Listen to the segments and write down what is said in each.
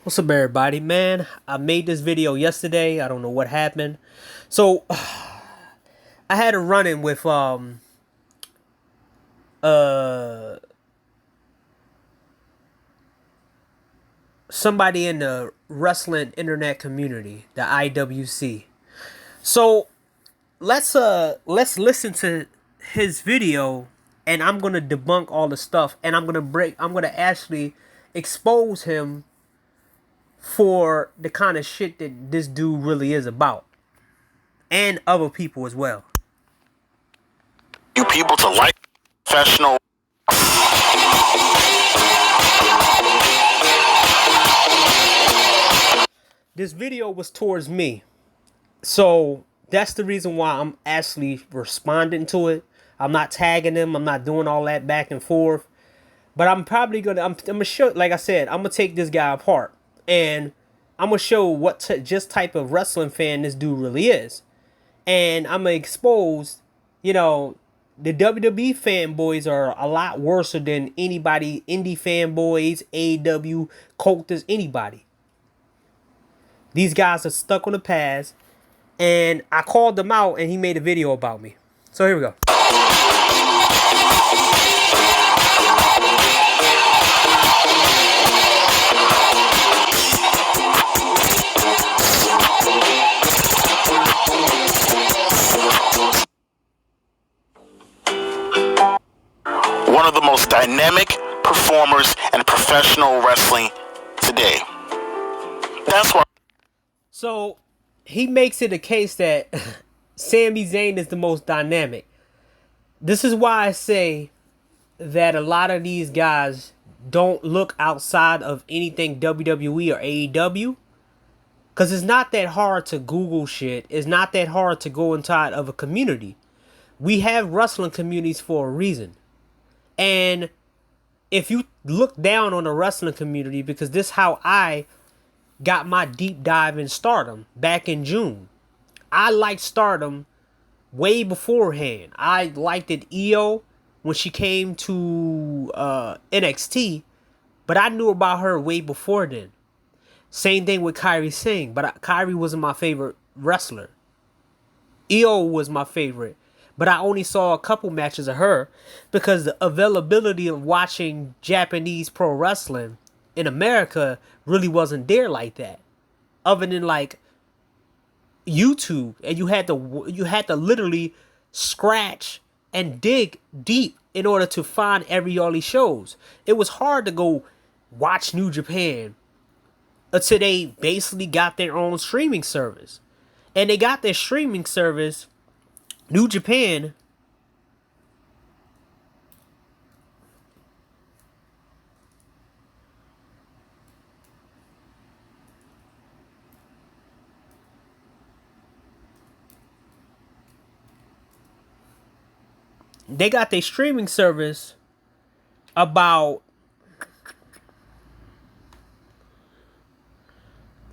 What's up, everybody? Man, I made this video yesterday. I don't know what happened. So I had a run-in with uh somebody in the wrestling internet community, the IWC. So let's listen to his video, and I'm gonna debunk all the stuff, and I'm gonna actually expose him for the kind of shit that this dude really is about, and other people as well. You people to like professional. This video was towards me, so that's the reason why I'm actually responding to it. I'm not tagging him. I'm not doing all that back and forth. But I'm probably I'm gonna show, like I said, I'm gonna take this guy apart, and I'm gonna show what just type of wrestling fan this dude really is, and I'm gonna expose, you know, the WWE fanboys are a lot worse than anybody, indie fanboys, AEW, cultists, anybody. These guys are stuck on the past, and I called them out, and he made a video about me. So here we go. One of the most dynamic performers in professional wrestling today. That's why. So he makes it a case that Sami Zayn is the most dynamic. This is why I say that a lot of these guys don't look outside of anything WWE or AEW. Because it's not that hard to Google shit. It's not that hard to go inside of a community. We have wrestling communities for a reason. And if you look down on the wrestling community, because this is how I got my deep dive in Stardom back in June. I liked Stardom way beforehand. I liked it Io when she came to NXT, but I knew about her way before then. Same thing with Kairi Singh, but Kairi wasn't my favorite wrestler. Io was my favorite, but I only saw a couple matches of her because the availability of watching Japanese pro wrestling in America really wasn't there like that, other than like YouTube, and you had to literally scratch and dig deep in order to find all these shows. It was hard to go watch New Japan until they basically got their own streaming service, and they got their streaming service, New Japan. They got their streaming service about,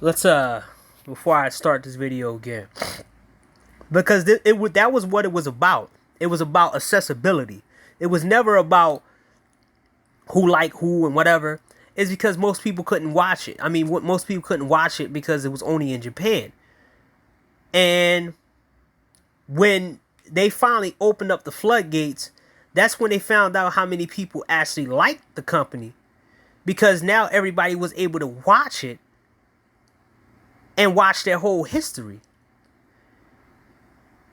let's before I start this video again, because that was what it was about. It was about accessibility. It was never about who liked who and whatever. It's because most people couldn't watch it. I mean, most people couldn't watch it because it was only in Japan. And when they finally opened up the floodgates, that's when they found out how many people actually liked the company, because now everybody was able to watch it and watch their whole history.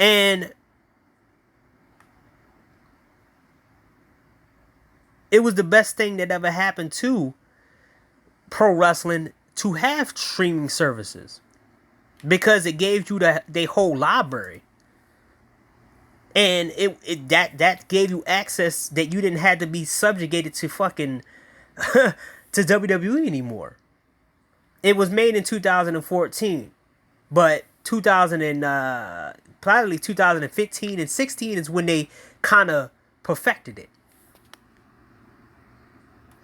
And it was the best thing that ever happened to pro wrestling to have streaming services, because it gave you the whole library. And that gave you access that you didn't have to be subjugated to fucking to WWE anymore. It was made in 2014, but probably 2015 and 16 is when they kind of perfected it.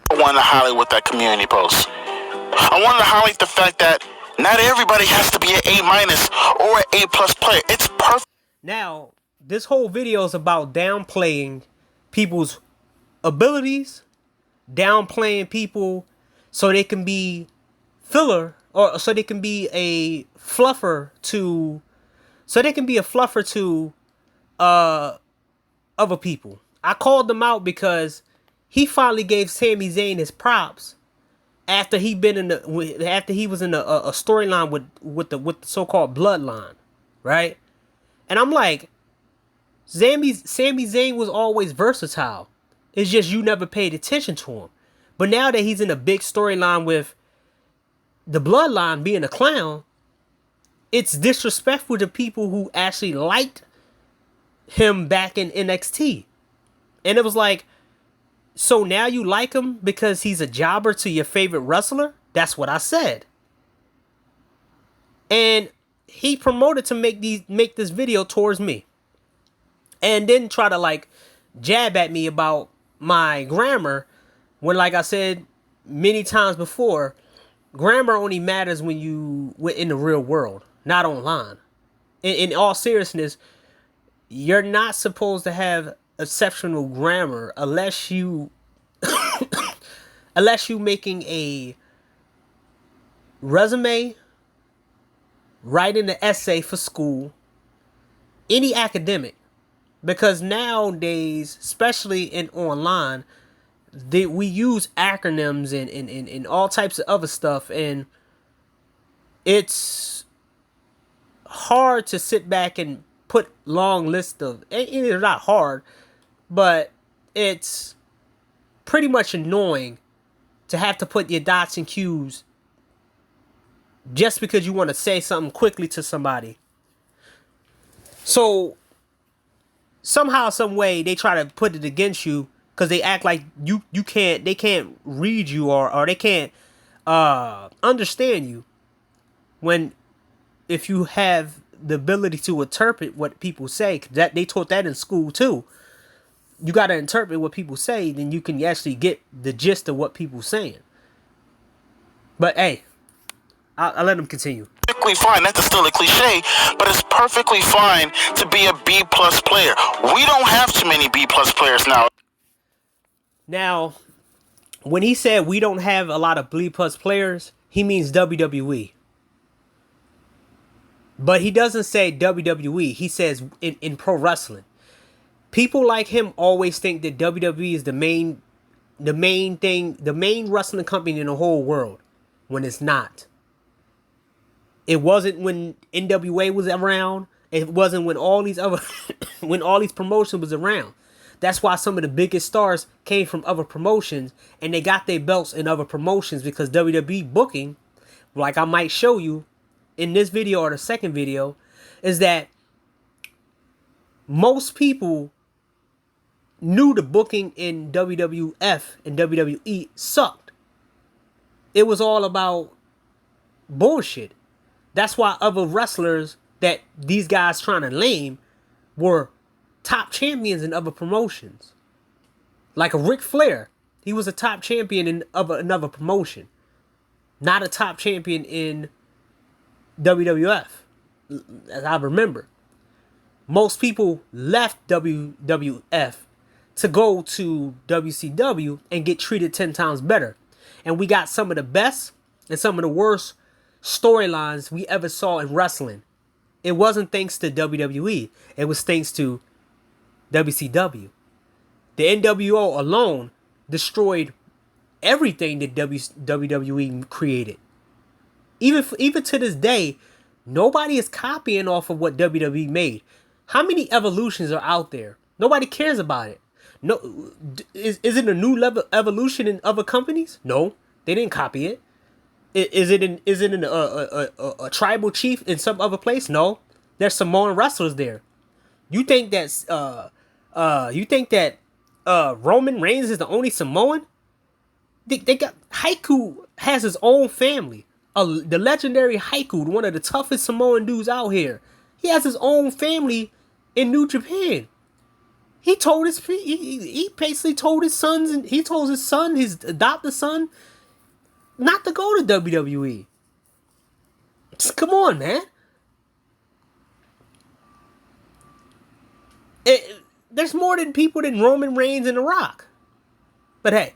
I wanted to highlight with that community post. I wanted to highlight the fact that not everybody has to be an A- or an A+ player. It's perfect. Now, this whole video is about downplaying people's abilities, downplaying people so they can be filler, or so they can be a fluffer to, uh other people. I called them out because he finally gave Sami Zayn his props after he was in a storyline with the so-called bloodline, right? And I'm like, Sami Zayn was always versatile. It's just you never paid attention to him. But now that he's in a big storyline with the bloodline being a clown, it's disrespectful to people who actually liked him back in NXT. And it was like, so now you like him because he's a jobber to your favorite wrestler? That's what I said. And he promoted to make this video towards me. And then try to like jab at me about my grammar when, like I said many times before, grammar only matters when you in the real world, not online. In all seriousness, you're not supposed to have exceptional grammar unless you making a resume, writing an essay for school, any academic. Because nowadays, especially in online, we use acronyms and all types of other stuff, and it's hard to sit back and put long lists of, it's not hard, but it's pretty much annoying to have to put your dots and Q's just because you want to say something quickly to somebody. So somehow, some way, they try to put it against you because they act like they can't read you, or they can't understand you, when if you have the ability to interpret what people say, that they taught that in school too. You got to interpret what people say, then you can actually get the gist of what people saying. But hey, I'll let them continue. Perfectly fine. That's still a cliche, but it's perfectly fine to be a B plus player. We don't have too many B plus players now. Now, when he said we don't have a lot of B plus players, he means WWE. But he doesn't say WWE. He says in pro wrestling. People like him always think that WWE is the main wrestling company in the whole world, when it's not. It wasn't when NWA was around. It wasn't when all these other when all these promotions was around. That's why some of the biggest stars came from other promotions, and they got their belts in other promotions, because WWE booking, like I might show you in this video or the second video, is that most people knew the booking in WWF and WWE sucked. It was all about bullshit. That's why other wrestlers that these guys trying to lame were top champions in other promotions. Like a Ric Flair. He was a top champion in another promotion. Not a top champion in WWF, as I remember. Most people left WWF to go to WCW and get treated 10 times better. And we got some of the best and some of the worst storylines we ever saw in wrestling. It wasn't thanks to WWE. It was thanks to WCW. The NWO alone destroyed everything that WWE created. Even to this day, nobody is copying off of what WWE made. How many evolutions are out there? Nobody cares about it. No, is it a new level evolution in other companies? No, they didn't copy it. Is it a tribal chief in some other place? No, there's Samoan wrestlers there. You think that Roman Reigns is the only Samoan? They got Haiku has his own family. The legendary Haiku, one of the toughest Samoan dudes out here. He has his own family in New Japan. He basically told his sons, and he told his son, his adopted son, not to go to WWE. Just, come on, man. There's more than people than Roman Reigns and The Rock. But hey,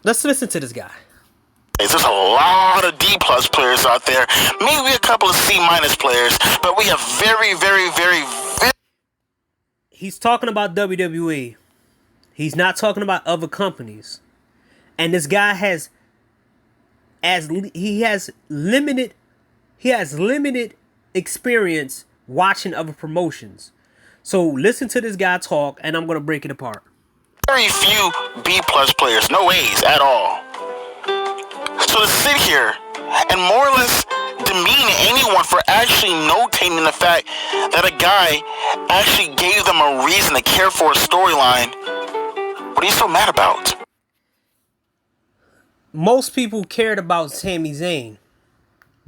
let's listen to this guy. There's a lot of D plus players out there, maybe a couple of C minus players, but we have very, very, very. He's talking about WWE. He's not talking about other companies. And this guy has limited experience watching other promotions. So listen to this guy talk, and I'm gonna break it apart. Very few B plus players, no A's at all. So to sit here and more or less demean anyone for actually notating the fact that a guy actually gave them a reason to care for a storyline, what are you so mad about? Most people cared about Sami Zayn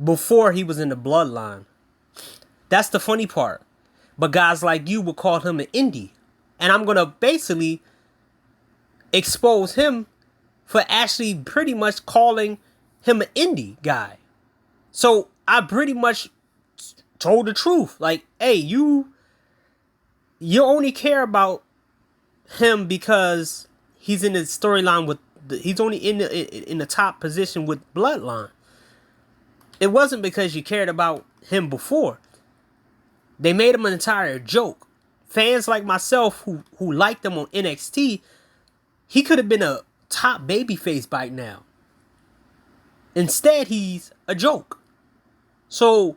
before he was in the bloodline. That's the funny part. But guys like you would call him an indie. And I'm going to basically expose him for actually pretty much calling him an indie guy. So I pretty much told the truth. Like, hey, you only care about him because he's in the storyline with he's only in the top position with Bloodline. It wasn't because you cared about him before. They made him an entire joke. Fans like myself who liked him on NXT, he could have been a top babyface by now. Instead, he's a joke. So,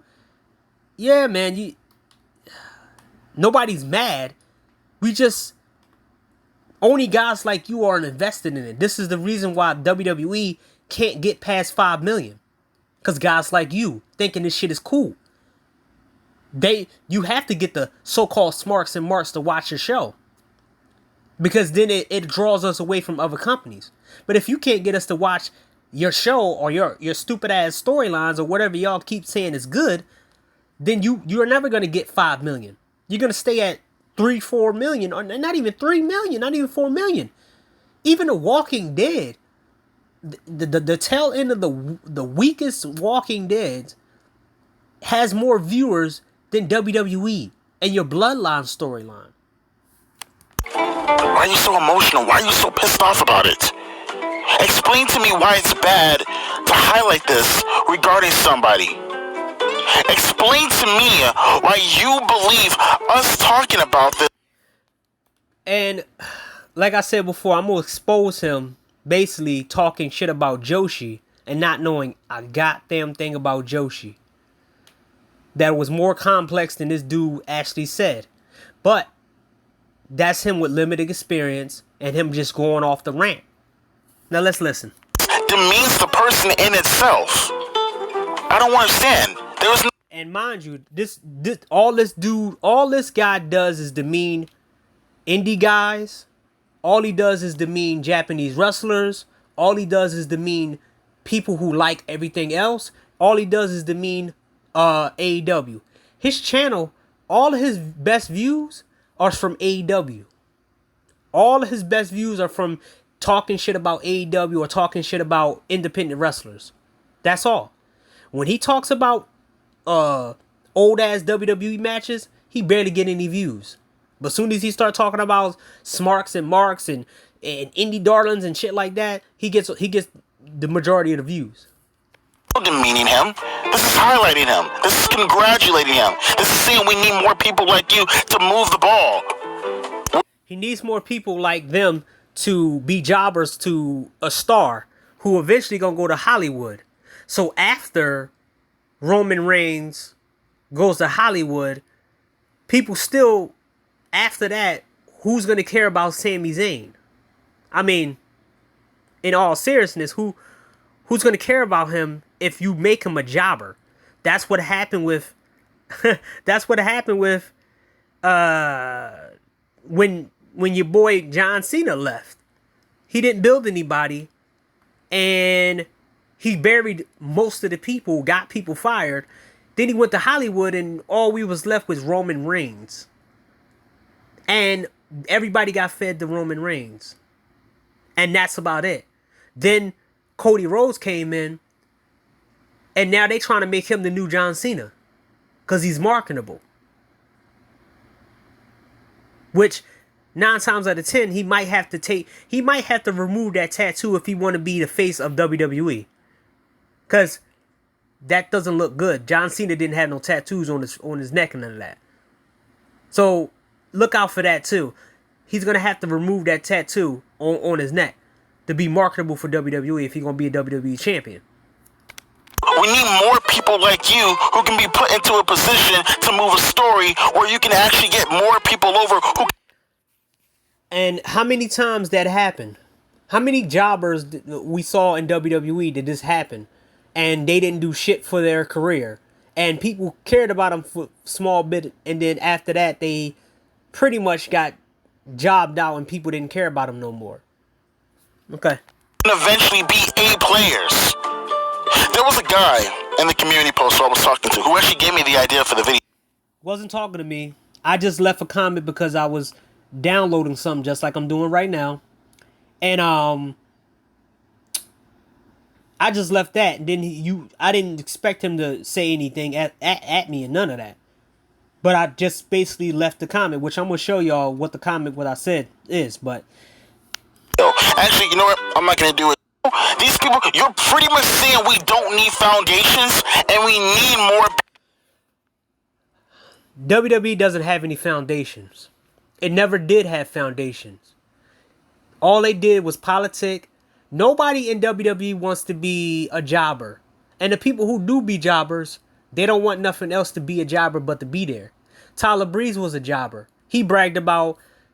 yeah, man, nobody's mad. We just only guys like you are invested in it. This is the reason why WWE can't get past 5 million. Because guys like you thinking this shit is cool. You have to get the so-called smarks and marks to watch your show. Because then it draws us away from other companies. But if you can't get us to watch your show or your stupid ass storylines or whatever y'all keep saying is good, then you're never going to get 5 million. You're going to stay at 3-4 million, or not even 3 million, not even 4 million. Even The Walking Dead, the tail end of the weakest Walking Dead has more viewers than WWE and your Bloodline storyline. Why are you so emotional? Why are you so pissed off about it? Explain to me why it's bad to highlight this regarding somebody. Explain to me why you believe us talking about this. And like I said before, I'm going to expose him basically talking shit about Joshi and not knowing a goddamn thing about Joshi. That was more complex than this dude actually said. But that's him with limited experience and him just going off the rant. Now let's listen. Demeans the person in itself. I don't understand. There was no. And mind you, all this guy does is demean indie guys. All he does is demean Japanese wrestlers. All he does is demean people who like everything else. All he does is demean AEW. His channel, all of his best views are from AEW. All of his best views are from talking shit about AEW or talking shit about independent wrestlers. That's all. When he talks about old ass WWE matches, he barely get any views. But soon as he start talking about smarks and marks and indie darlings and shit like that, he gets the majority of the views. Demeaning him. This is highlighting him. This is congratulating him. This is saying we need more people like you to move the ball. He needs more people like them to be jobbers to a star who eventually gonna go to Hollywood. So after Roman Reigns goes to Hollywood, people still, after that, who's gonna care about Sami Zayn? I mean, in all seriousness, who's gonna care about him if you make him a jobber? That's what happened with when your boy John Cena left. He didn't build anybody, and he buried most of the people, got people fired. Then he went to Hollywood, and all we was left was Roman Reigns. And everybody got fed to Roman Reigns. And that's about it. Then Cody Rhodes came in, and now they trying to make him the new John Cena because he's marketable. Which 9 times out of 10, he might have to remove that tattoo if he want to be the face of WWE. Because that doesn't look good. John Cena didn't have no tattoos on his neck and none of that. So look out for that too. He's gonna have to remove that tattoo on his neck to be marketable for WWE if he's gonna be a WWE champion. We need more people like you who can be put into a position to move a story where you can actually get more people over who. And how many times that happened? How many jobbers we saw in WWE did this happen? And they didn't do shit for their career. And people cared about them for a small bit. And then after that, they pretty much got jobbed out and people didn't care about them no more. Okay. Eventually be A players. There was a guy in the community post I was talking to who actually gave me the idea for the video. Wasn't talking to me. I just left a comment because I was downloading something just like I'm doing right now. And I just left that. And then I didn't expect him to say anything at me and none of that. But I just basically left the comment, which I'm going to show y'all what I said is. But actually, you know what? I'm not going to do it. These people, you're pretty much saying we don't need foundations and we need more. WWE doesn't have any foundations. It never did have foundations. All they did was politic. Nobody in WWE wants to be a jobber. And the people who do be jobbers, they don't want nothing else to be a jobber but to be there. Tyler Breeze was a jobber.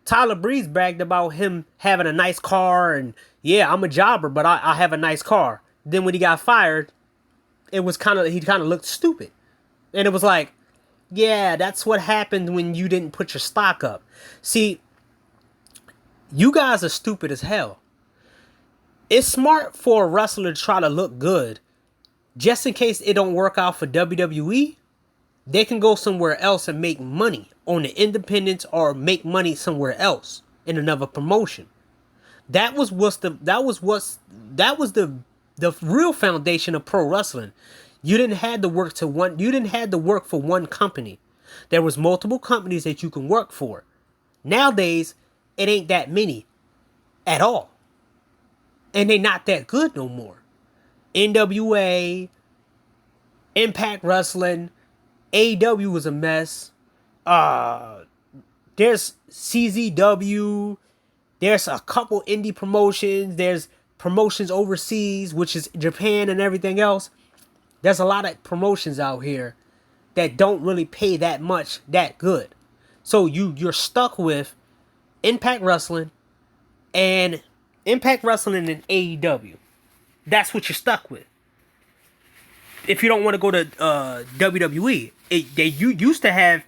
Tyler Breeze bragged about him having a nice car and, yeah, I'm a jobber, but I have a nice car. Then when he got fired, he kind of looked stupid. And it was like, yeah, that's what happened when you didn't put your stock up. See, you guys are stupid as hell. It's smart for a wrestler to try to look good. Just in case it don't work out for WWE, they can go somewhere else and make money on the independents or make money somewhere else in another promotion. That was the real foundation of pro wrestling. You didn't have to work for one company. There was multiple companies that you can work for. Nowadays, it ain't that many at all. And they not that good no more. NWA, Impact Wrestling, AEW was a mess. There's CZW. There's a couple indie promotions. There's promotions overseas, which is Japan and everything else. There's a lot of promotions out here that don't really pay that much, that good. So you're stuck with Impact Wrestling and AEW. That's what you're stuck with. If you don't want to go to WWE, you used to have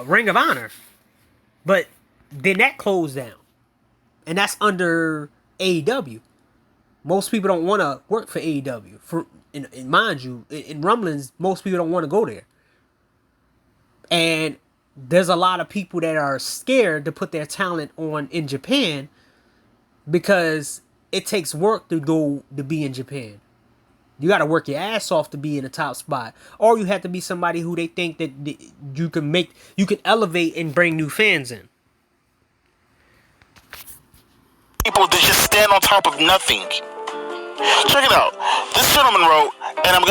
Ring of Honor, but then that closed down, and that's under AEW. Most people don't want to work for AEW. And mind you, in rumblings, most people don't want to go there. And there's a lot of people that are scared to put their talent on in Japan because it takes work to be in Japan. You got to work your ass off to be in the top spot, or you have to be somebody who they think that you can elevate and bring new fans in. People that just stand on top of nothing. Check it out. This gentleman wrote, and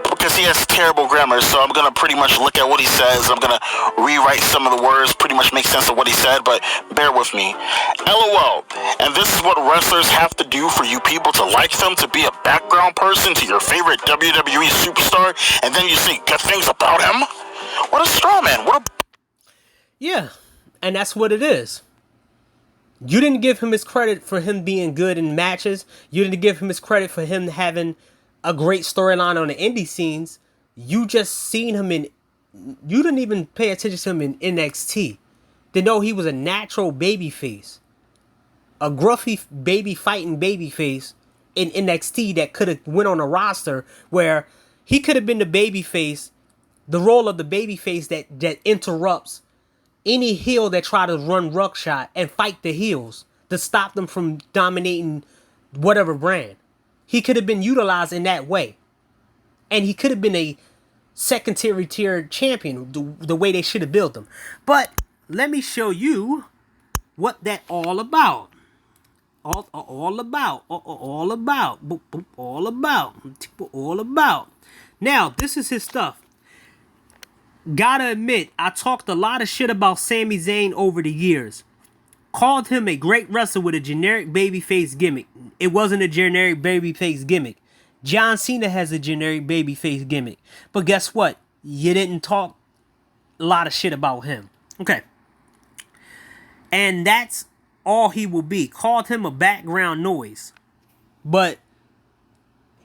because he has terrible grammar, so I'm gonna pretty much look at what he says. I'm gonna rewrite some of the words, pretty much make sense of what he said, but bear with me. LOL. And this is what wrestlers have to do for you people to like them, to be a background person to your favorite WWE superstar, and then you say good things about him? What a straw man. Yeah, and that's what it is. You didn't give him his credit for him being good in matches. You didn't give him his credit for him having a great storyline on the indie scenes. You just seen him you didn't even pay attention to him in NXT. To know he was a natural babyface. A gruffy fighting babyface in NXT that could have went on a roster where he could have been the babyface, the role of the babyface that interrupts any heel that try to run ruckshot and fight the heels to stop them from dominating whatever brand. He could have been utilized in that way. And he could have been a secondary tier champion the way they should have built him. But let me show you what that all about. all about, all about, all about. Now, this is his stuff. Gotta admit, I talked a lot of shit about Sami Zayn over the years. Called him a great wrestler with a generic babyface gimmick. It wasn't a generic babyface gimmick. John Cena has a generic babyface gimmick. But guess what? You didn't talk a lot of shit about him. Okay. And that's all he will be. Called him a background noise. But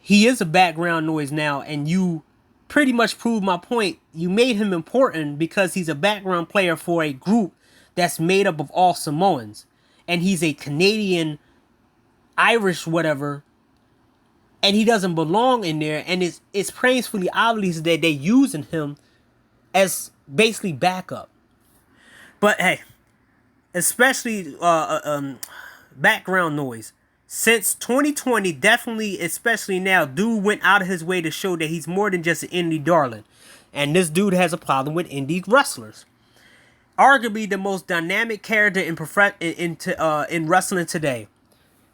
he is a background noise now, and you pretty much proved my point. You made him important because he's a background player for a group that's made up of all Samoans. And he's a Canadian, Irish, whatever. And he doesn't belong in there. And it's painfully obvious that they're using him as basically backup. But hey, especially background noise. Since 2020, definitely, especially now, dude went out of his way to show that he's more than just an indie darling. And this dude has a problem with indie wrestlers. Arguably the most dynamic character in wrestling today.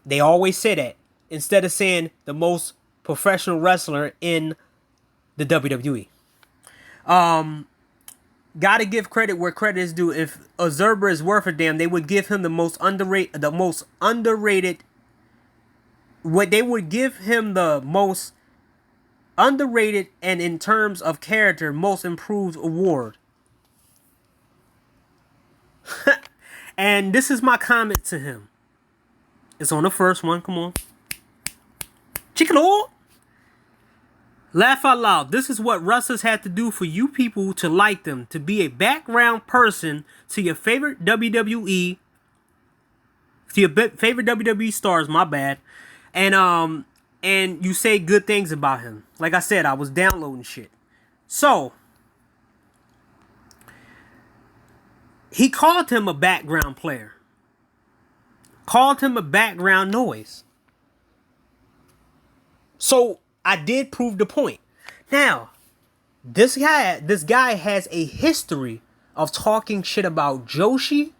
They always say that. Instead of saying the most professional wrestler in the WWE. Gotta give credit where credit is due. If Observer is worth a damn, they would give him the most underrated. They would give him the most underrated and in terms of character, most improved award. And this is my comment to him. It's on the first one. Come on. Chicken Lord. Laugh out loud. This is what wrestlers had to do for you people to like them. To be a background person to your favorite WWE. To your favorite WWE stars, my bad. And you say good things about him. Like I said, I was downloading shit. So, he called him a background player. Called him a background noise. So, I did prove the point. Now, this guy has a history of talking shit about Joshi,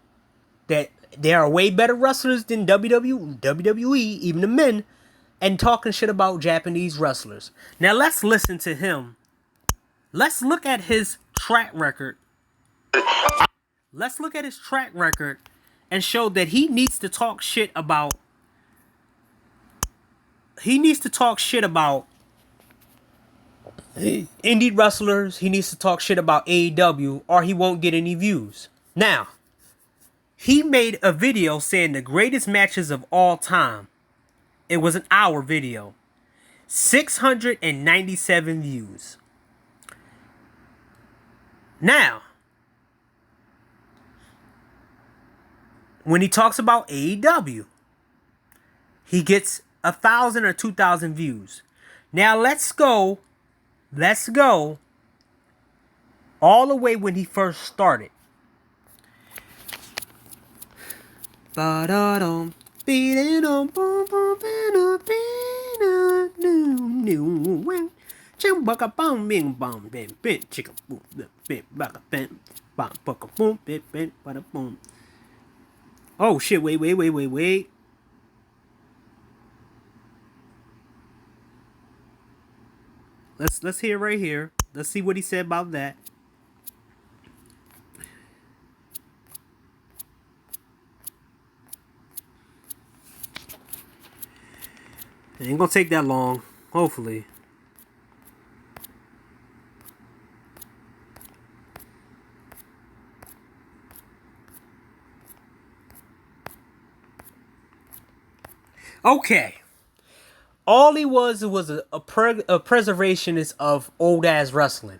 that they are way better wrestlers than WWE, even the men, and talking shit about Japanese wrestlers. Now, let's listen to him. Let's look at his track record. Let's look at his track record and show that he needs to talk shit about. He needs to talk shit about indie wrestlers. He needs to talk shit about AEW, or he won't get any views. Now, he made a video saying the greatest matches of all time. It was an hour video. 697 views. Now, when he talks about AEW, he gets 1,000 or 2,000 views. Now let's go all the way when he first started. Oh shit, wait. Let's hear right here. Let's see what he said about that. It ain't gonna take that long, hopefully. Okay. All he was a preservationist of old ass wrestling.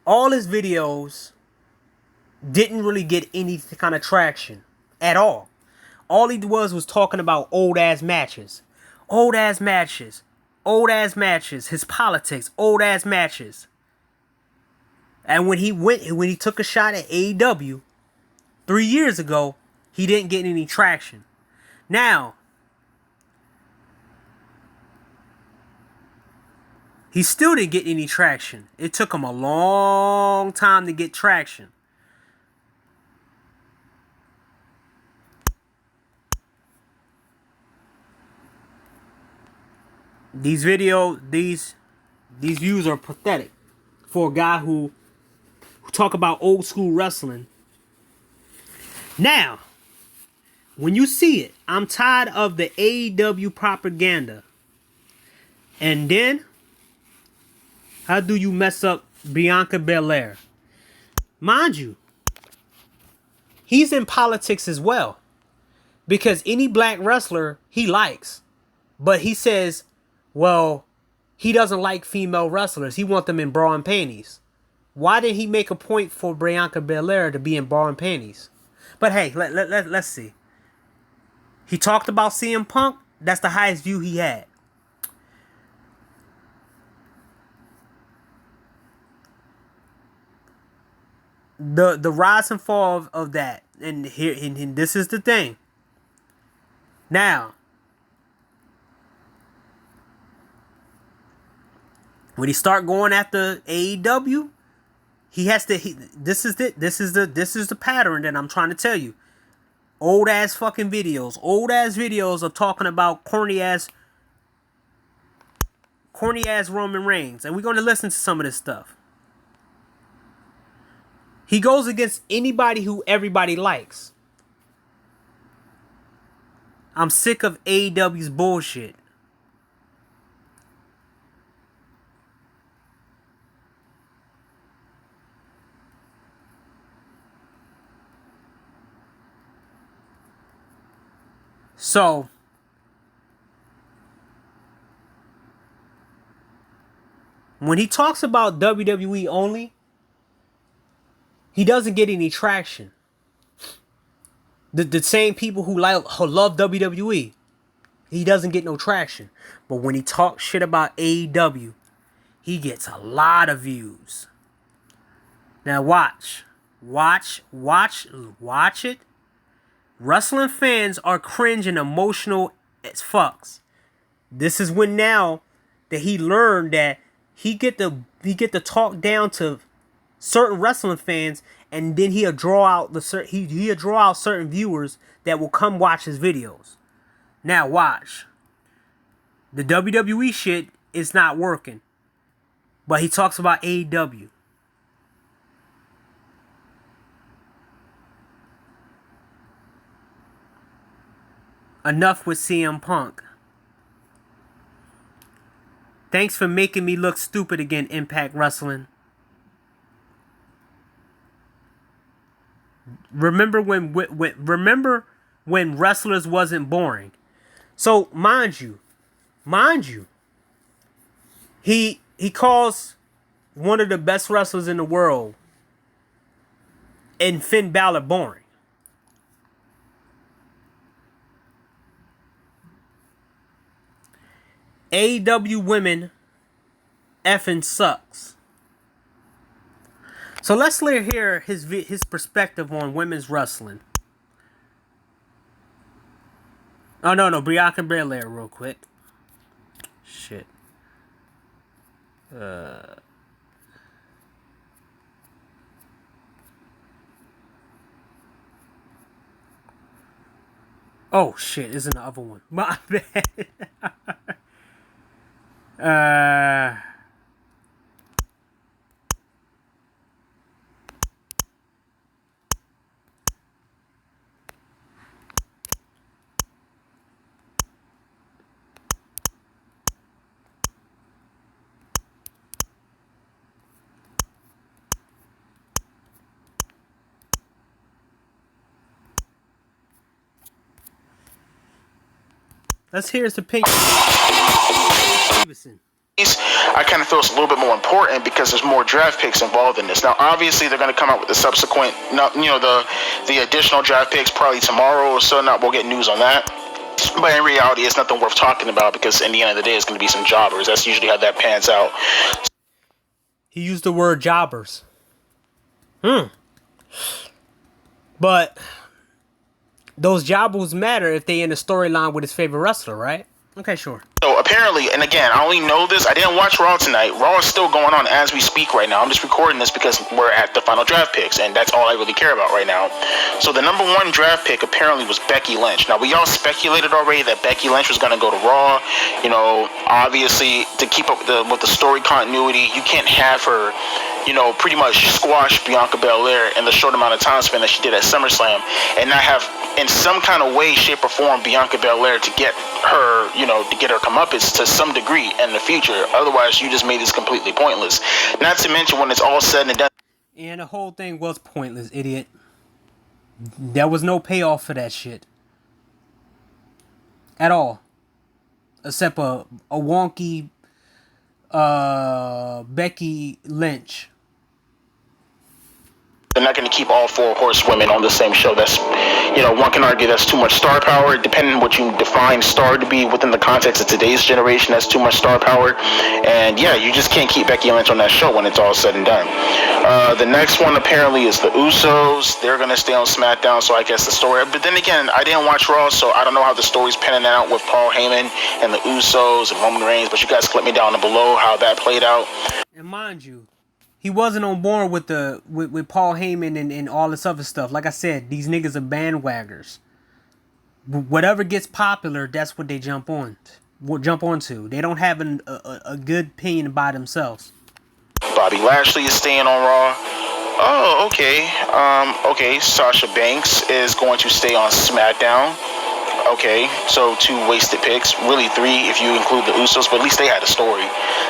All his videos didn't really get any kind of traction at all. All he was talking about old ass matches. Old ass matches. His politics. Old ass matches. And when he took a shot at AEW 3 years ago, he didn't get any traction. Now, he still didn't get any traction. It took him a long time to get traction. These views are pathetic for a guy who talk about old school wrestling. Now, when you see it, I'm tired of the AEW propaganda. And then, how do you mess up Bianca Belair? Mind you, he's in politics as well. Because any black wrestler he likes. But he says, well, he doesn't like female wrestlers. He wants them in bra and panties. Why did he make a point for Bianca Belair to be in bra and panties? But hey, let's see. He talked about CM Punk. That's the highest view he had. The rise and fall of that. And here, and this is the thing. Now, when he start going after AEW, he has to. This is the pattern that I'm trying to tell you. Old ass fucking videos. Old ass videos of talking about corny ass Roman Reigns, and we're gonna listen to some of this stuff. He goes against anybody who everybody likes. I'm sick of AEW's bullshit. So, when he talks about WWE only, he doesn't get any traction. The same people who love WWE, he doesn't get no traction. But when he talks shit about AEW, he gets a lot of views. Now watch it. Wrestling fans are cringe and emotional as fucks. This is when now that he learned that he get to talk down to certain wrestling fans, and then he'll draw out certain viewers that will come watch his videos. Now watch. The WWE shit is not working. But he talks about AEW. Enough with CM Punk. Thanks for making me look stupid again, Impact Wrestling. Remember when wrestlers wasn't boring. So mind you, he calls one of the best wrestlers in the world and Finn Balor boring. AEW women effing sucks. So let's hear his perspective on women's wrestling. Oh no, Bianca Belair real quick. Shit. Oh shit, isn't the other one? My bad. Let's hear his opinion. I kind of feel it's a little bit more important because there's more draft picks involved in this. Now, obviously, they're going to come out with the subsequent, the additional draft picks probably tomorrow or so. Not we'll get news on that. But in reality, it's nothing worth talking about because in the end of the day, it's going to be some jobbers. That's usually how that pans out. He used the word jobbers. But those jobbers matter if they in a storyline with his favorite wrestler, right? Okay, sure. So apparently, and again, I only know this, I didn't watch Raw tonight. Raw is still going on as we speak right now. I'm just recording this because we're at the final draft picks, and that's all I really care about right now. So the number one draft pick apparently was Becky Lynch. Now, we all speculated already that Becky Lynch was going to go to Raw. You know, obviously, to keep up with the story continuity, you can't have her, you know, pretty much squash Bianca Belair in the short amount of time span that she did at SummerSlam, and not have, in some kind of way, shape, or form, Bianca Belair to get her, you know, to get her comeuppance to some degree in the future. Otherwise, you just made this completely pointless. Not to mention, when it's all said and done. And the whole thing was pointless, idiot. There was no payoff for that shit. At all. Except a wonky Becky Lynch. They're not going to keep all four horsewomen on the same show. That's, you know, one can argue that's too much star power. Depending on what you define star to be within the context of today's generation, that's too much star power. And yeah, you just can't keep Becky Lynch on that show when it's all said and done. The next one apparently is the Usos. They're going to stay on SmackDown, so I guess the story. But then again, I didn't watch Raw, so I don't know how the story's panning out with Paul Heyman and the Usos and Roman Reigns. But you guys can let me down below how that played out. And mind you, he wasn't on board with with Paul Heyman and all this other stuff. Like I said, these niggas are bandwaggers. Whatever gets popular, that's what they jump onto. They don't have a good opinion by themselves. Bobby Lashley is staying on Raw. Oh, okay. Okay, Sasha Banks is going to stay on SmackDown. Okay, so 2 wasted picks. Really 3 if you include the Usos, but at least they had a story.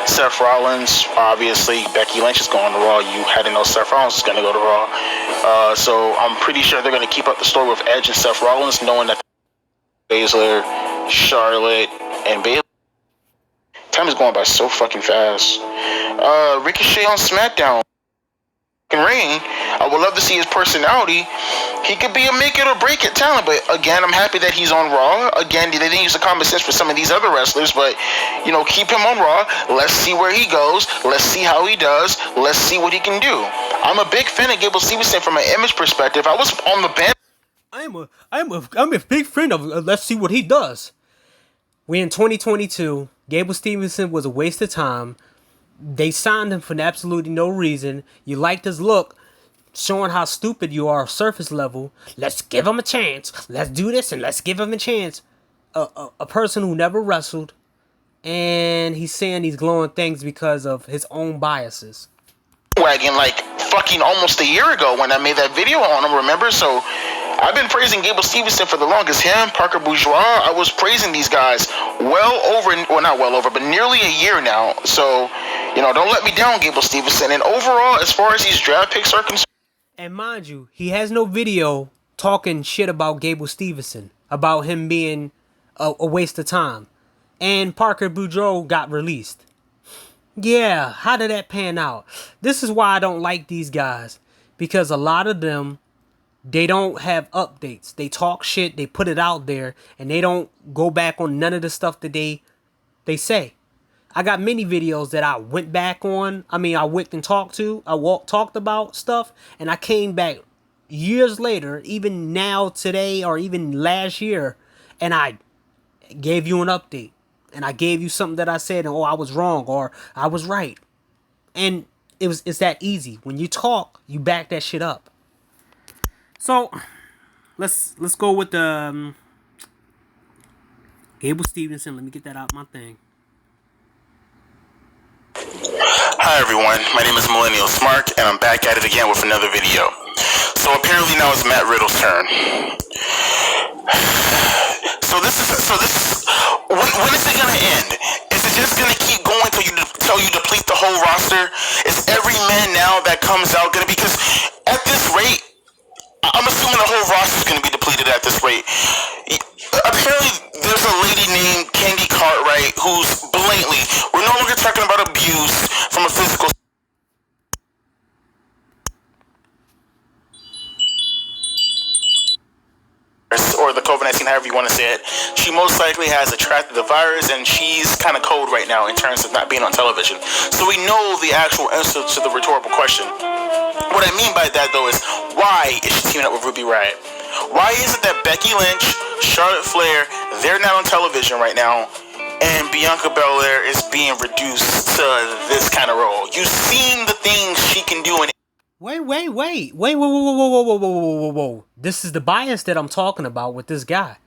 Seth Rollins, obviously. Becky Lynch is going to Raw. You had to know Seth Rollins is going to go to Raw. So I'm pretty sure they're going to keep up the story with Edge and Seth Rollins, knowing that Baszler, Charlotte, and Bayley. Time is going by so fucking fast. Ricochet on SmackDown. Ring. I would love to see his personality. He could be a make it or break it talent, but again, I'm happy that he's on Raw. Again, they didn't use the common sense for some of these other wrestlers, but you know, keep him on Raw. Let's see where he goes. Let's see how he does. Let's see what he can do. I'm a big fan of Gable Steveson from an image perspective. I was on the band. I'm a big friend of. Let's see what he does. We in 2022. Gable Steveson was a waste of time. They signed him for absolutely no reason. You liked his look, showing how stupid you are surface level. Let's give him a chance. Let's do this and let's give him a chance. A person who never wrestled, and he's saying these glowing things because of his own biases. Wagon like fucking almost a year ago when I made that video on him, remember? So I've been praising Gable Steveson for the longest. Him, Parker Bourgeois, I was praising these guys not well over, but nearly a year now. So, you know, don't let me down, Gable Steveson. And overall, as far as these draft picks are concerned. And mind you, he has no video talking shit about Gable Steveson, about him being a waste of time. And Parker Boudreaux got released. Yeah, how did that pan out? This is why I don't like these guys. Because a lot of them, they don't have updates. They talk shit, they put it out there, and they don't go back on none of the stuff that they say. I got many videos that I went back on. I went and talked about stuff, and I came back years later, even now, today, or even last year, and I gave you an update. And I gave you something that I said, and I was wrong, or I was right. And it's that easy. When you talk, you back that shit up. So, let's go with the Gable Steveson. Let me get that out my thing. Hi everyone, my name is Millennial Smart, and I'm back at it again with another video. So apparently now it's Matt Riddle's turn. So this is when is it gonna end? Is it just gonna keep going till you deplete the whole roster? Is every man now that comes out gonna, because at this rate, I'm assuming the whole roster is gonna be depleted at this rate. Apparently there's a lady named Candy Cartwright who's blatantly, we're no longer talking about abuse from a physical or the COVID-19, however you want to say it. She most likely has attracted the virus, and she's kind of cold right now in terms of not being on television. So we know the actual answer to the rhetorical question. What I mean by that, though, is why is she teaming up with Ruby Riott? Why is it that Becky Lynch, Charlotte Flair, they're not on television right now, and Bianca Belair is being reduced to this kind of role. You've seen the things she can do in. Whoa. This is the bias that I'm talking about with this guy.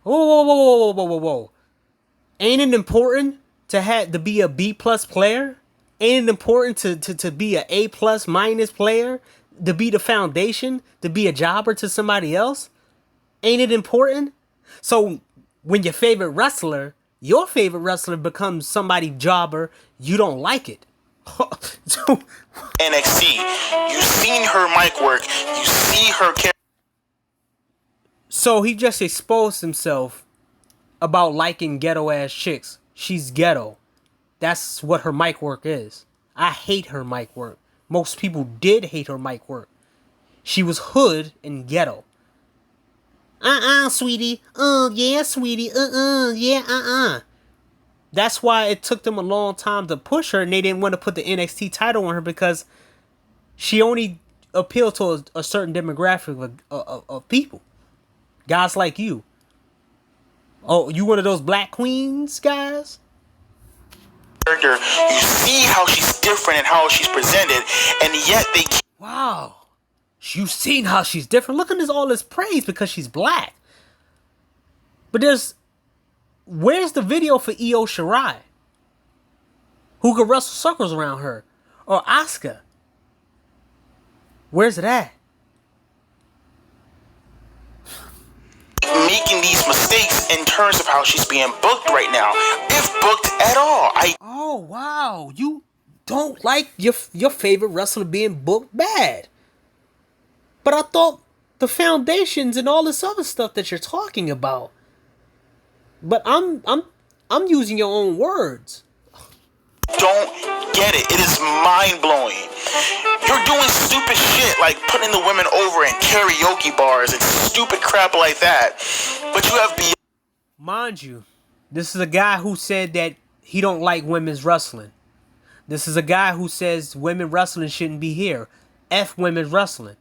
Whoa. Ain't it important to be a B plus player? Ain't it important to be a A plus minus player? To be the foundation? To be a jobber to somebody else? Ain't it important? So when your favorite wrestler becomes somebody jobber, you don't like it. So, NXT, you've seen her mic work, you see her character. So he just exposed himself about liking ghetto ass chicks. She's ghetto. That's what her mic work is. I hate her mic work. Most people did hate her mic work. She was hood and ghetto. Sweetie. Yeah, sweetie. Yeah. That's why it took them a long time to push her, and they didn't want to put the NXT title on her because she only appealed to a certain demographic of people. Guys like you. Oh, you one of those black queens, guys? You see how she's different and how she's presented, and yet they. Wow. You've seen how she's different. Look at all this praise because she's black. But where's the video for Io Shirai? Who could wrestle circles around her? Or Asuka? Where's it at? Making these mistakes in terms of how she's being booked right now, if booked at all. Oh wow, you don't like your favorite wrestler being booked bad. But I thought the foundations and all this other stuff that you're talking about. But I'm using your own words. Don't get it. It is mind blowing. You're doing stupid shit like putting the women over in karaoke bars and stupid crap like that. But you have Mind you, this is a guy who said that he don't like women's wrestling. This is a guy who says women wrestling shouldn't be here. F women's wrestling.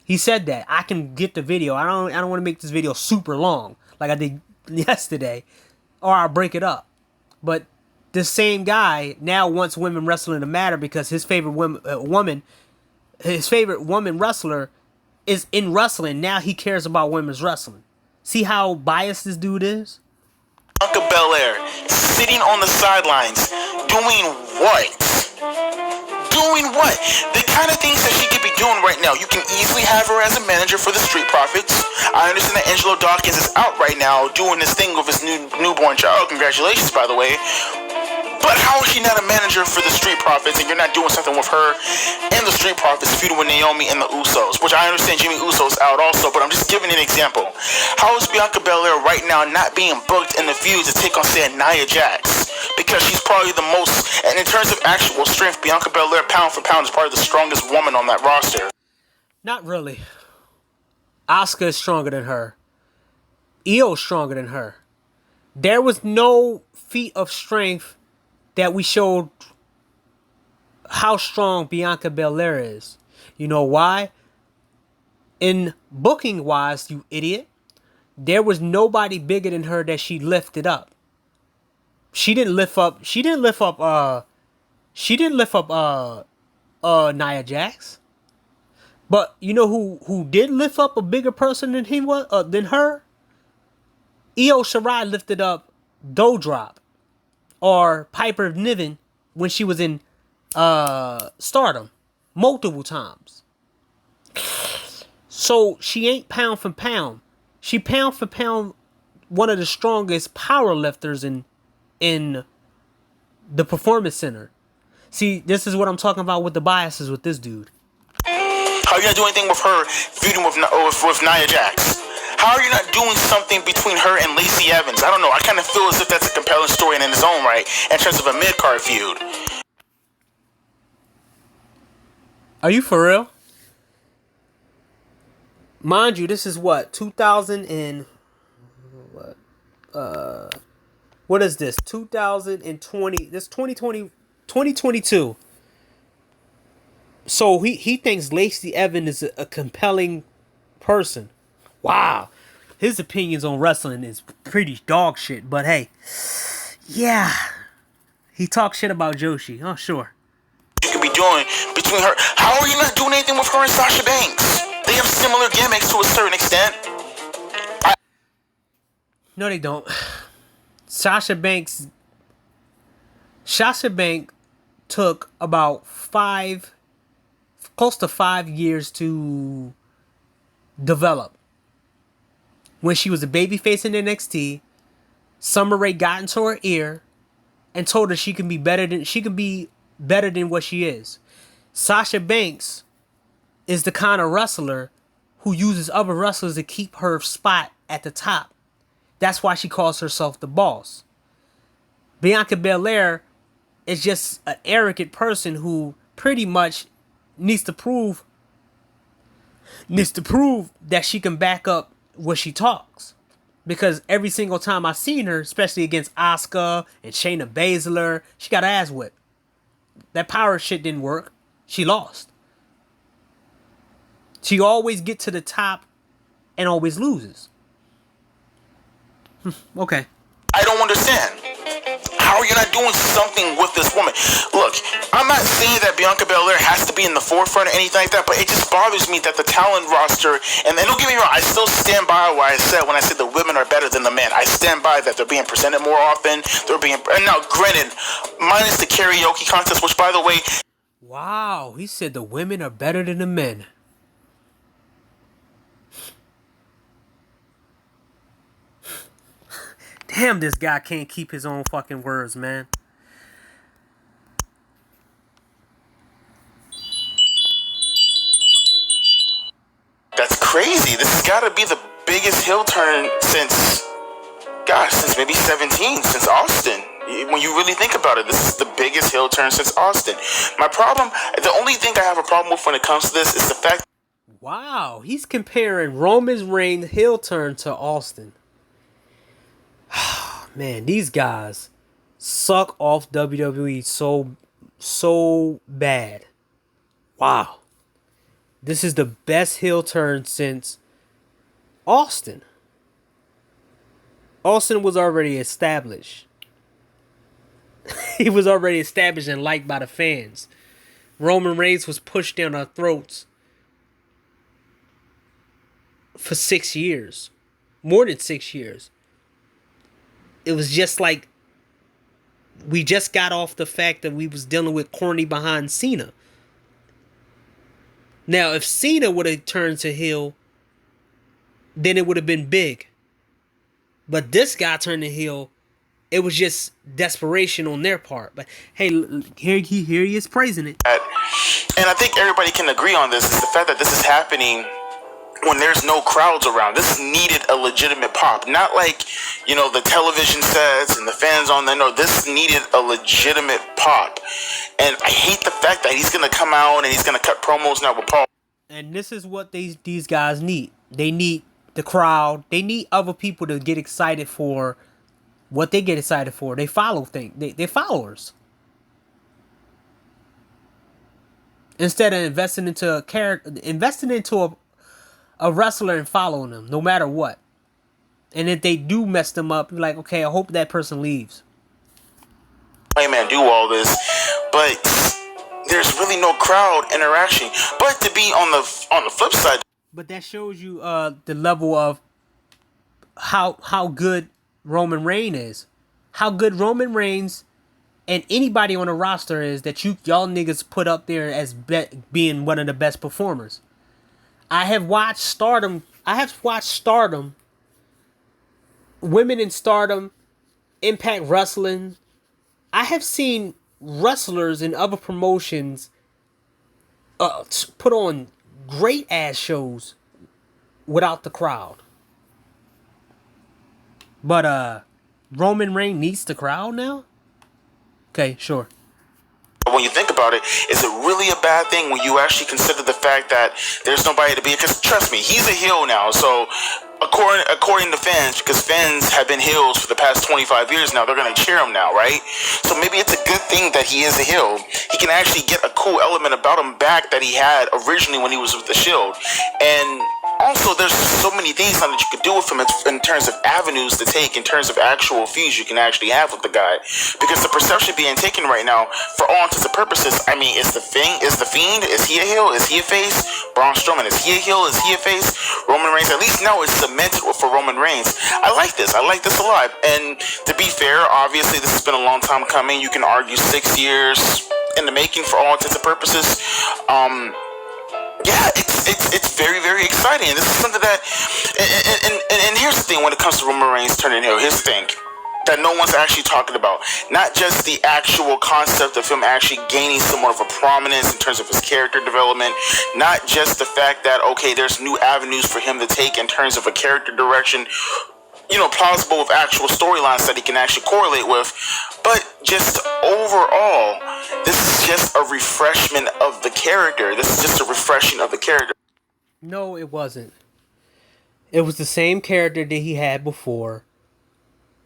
He said that. I can get the video. I don't want to make this video super long like I did yesterday, or I'll break it up. But this same guy now wants women wrestling to matter because his favorite woman wrestler is in wrestling. Now he cares about women's wrestling. See how biased this dude is? Bianca Belair sitting on the sidelines doing what? Doing what? The kind of things that she could be doing right now. You can easily have her as a manager for the Street Profits. I understand that Angelo Dawkins is out right now doing this thing with his newborn child. Congratulations, by the way. But how is she not a manager for the Street Profits and you're not doing something with her and the Street Profits feuding with Naomi and the Usos? Which I understand Jimmy Uso's out also, but I'm just giving an example. How is Bianca Belair right now not being booked in the feud to take on, say, Nia Jax? Because she's probably the most, and in terms of actual strength, Bianca Belair pound for pound is probably the strongest woman on that roster. Not really. Asuka is stronger than her. Io's stronger than her. There was no feat of strength that we showed how strong Bianca Belair is. You know why? In booking wise, you idiot, there was nobody bigger than her that she lifted up. She didn't lift up Nia Jax. But you know who did lift up a bigger person than her? Io Shirai lifted up Doudrop or Piper Niven when she was in Stardom multiple times. So she ain't pound for pound. She pound for pound one of the strongest power lifters in the Performance Center. See, this is what I'm talking about with the biases with this dude. How are you not doing anything with her feuding with Nia Jax? How are you not doing something between her and Lacey Evans? I don't know. I kind of feel as if that's a compelling story in its own right in terms of a mid-card feud. Are you for real? Mind you, this is what? 2000 and... What is this? 2020. This 2022. So he thinks Lacey Evans is a compelling person. Wow. his opinions on wrestling is pretty dog shit. But hey, yeah, he talks shit about Joshi. Oh, sure. You could be doing between her. How are you not doing anything with her and Sasha Banks? They have similar gimmicks to a certain extent. No, they don't. Sasha Banks took about close to 5 years to develop. When she was a babyface in NXT, Summer Rae got into her ear and told her she can be better than what she is. Sasha Banks is the kind of wrestler who uses other wrestlers to keep her spot at the top. That's why she calls herself the boss. Bianca Belair is just an arrogant person who pretty much needs to prove that she can back up what she talks. Because every single time I've seen her, especially against Asuka and Shayna Baszler, she got her ass whipped. That power shit didn't work. She lost. She always gets to the top and always loses. Okay. I don't understand. How are you not doing something with this woman? Look, I'm not saying that Bianca Belair has to be in the forefront or anything like that, but it just bothers me that the talent roster, and don't get me wrong, I still stand by what I said when I said the women are better than the men. I stand by that. They're being presented more often. And now, granted, minus the karaoke contest, which, by the way... Wow, he said the women are better than the men. Damn, this guy can't keep his own fucking words, man. That's crazy. This has got to be the biggest heel turn since maybe 17, since Austin. When you really think about it, this is the biggest heel turn since Austin. The only thing I have a problem with when it comes to this is the fact... Wow, he's comparing Roman Reigns' heel turn to Austin. Man, these guys suck off WWE so bad. Wow. This is the best heel turn since Austin. Austin was already established. He was already established and liked by the fans. Roman Reigns was pushed down our throats for 6 years. More than 6 years. It was just like we just got off the fact that we was dealing with corny behind Cena. Now, if Cena would have turned to heel, then it would have been big. But this guy turned to heel. It was just desperation on their part. But hey, here he is praising it. And I think everybody can agree on this. Is the fact that this is happening when there's no crowds around. This needed a legitimate pop. Not like, the television sets and the fans on there. No, this needed a legitimate pop. And I hate the fact that he's going to come out and he's going to cut promos now with Paul. And this is what these guys need. They need the crowd. They need other people to get excited for what they get excited for. They follow things. They're followers. Instead of investing into a character, investing into a wrestler and following them, no matter what. And if they do mess them up, you're like, okay, I hope that person leaves. Hey man, do all this, but there's really no crowd interaction. But to be on the flip side, but that shows you the level of how good Roman Reigns is, how good Roman Reigns and anybody on the roster is that y'all niggas put up there as being one of the best performers. I have watched Stardom, Women in Stardom, Impact Wrestling. I have seen wrestlers in other promotions put on great ass shows without the crowd. But Roman Reigns needs the crowd now? Okay, sure. When you think about it, is it really a bad thing when you actually consider the fact that there's nobody to be? Because trust me, he's a heel now. So according to fans, because fans have been heels for the past 25 years now, they're going to cheer him now, right? So maybe it's a good thing that he is a heel. He can actually get a cool element about him back that he had originally when he was with the Shield. And Also, there's so many things that you could do with him in terms of avenues to take, in terms of actual feuds you can actually have with the guy. Because the perception being taken right now, for all intents and purposes, I mean, is the Fiend, is he a heel? Is he a face? Braun Strowman, is he a heel? Is he a face? Roman Reigns, at least now it's cemented for Roman Reigns. I like this. I like this a lot. And to be fair, obviously this has been a long time coming. You can argue 6 years in the making for all intents and purposes. Yeah, it's very, very exciting. This is something that, and here's the thing when it comes to Roman Reigns turning heel. Here's the thing that no one's actually talking about. Not just the actual concept of him actually gaining somewhat of a prominence in terms of his character development. Not just the fact that, okay, there's new avenues for him to take in terms of a character direction, you know, plausible with actual storylines that he can actually correlate with, but just overall, this is just a refreshment of the character. This is just a refreshing of the character. No, it wasn't. It was the same character that he had before.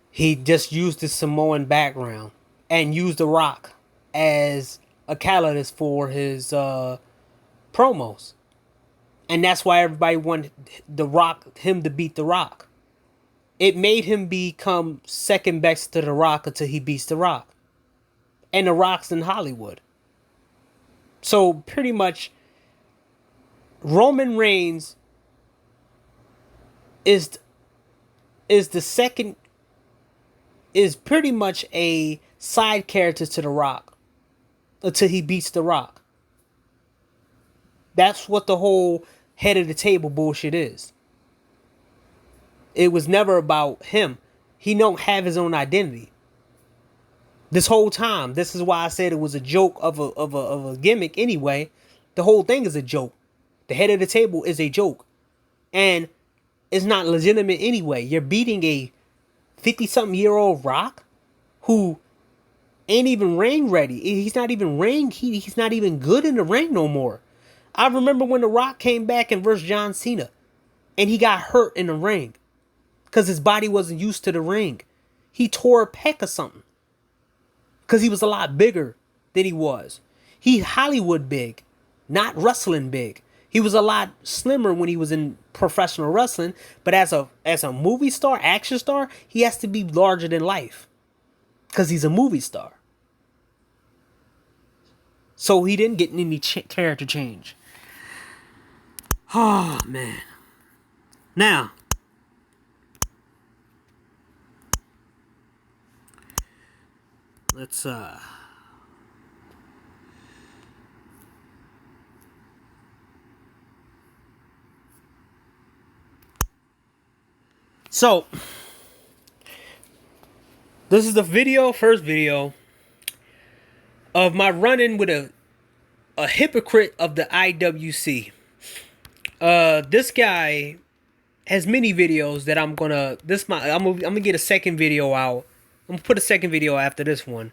He just used his Samoan background and used The Rock as a catalyst for his promos. And that's why everybody wanted him to beat The Rock. It made him become second best to The Rock until he beats The Rock. And The Rock's in Hollywood. So pretty much Roman Reigns is pretty much a side character to The Rock until he beats The Rock. That's what the whole head of the table bullshit is. It was never about him. He don't have his own identity. This whole time, this is why I said it was a joke of a gimmick anyway. The whole thing is a joke. The head of the table is a joke. And it's not legitimate anyway. You're beating a 50-something-year-old Rock who ain't even ring ready. He's not even he's not even good in the ring no more. I remember when The Rock came back and versed John Cena and he got hurt in the ring because his body wasn't used to the ring. He tore a pec or something because he was a lot bigger than he was. He's Hollywood big, not wrestling big. He was a lot slimmer when he was in professional wrestling, but as a movie star, action star, he has to be larger than life because he's a movie star. So he didn't get any character change. Oh, man. Now, let's so this is the first video of my run-in with a hypocrite of the IWC. This guy has many videos that I'm gonna get a second video out. I'm gonna put a second video after this one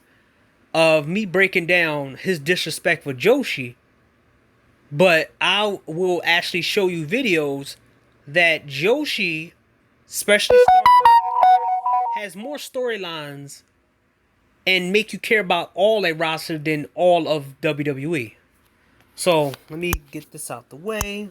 of me breaking down his disrespect for Joshi. But I will actually show you videos that Joshi, especially has more storylines and make you care about all a roster than all of WWE. So let me get this out the way.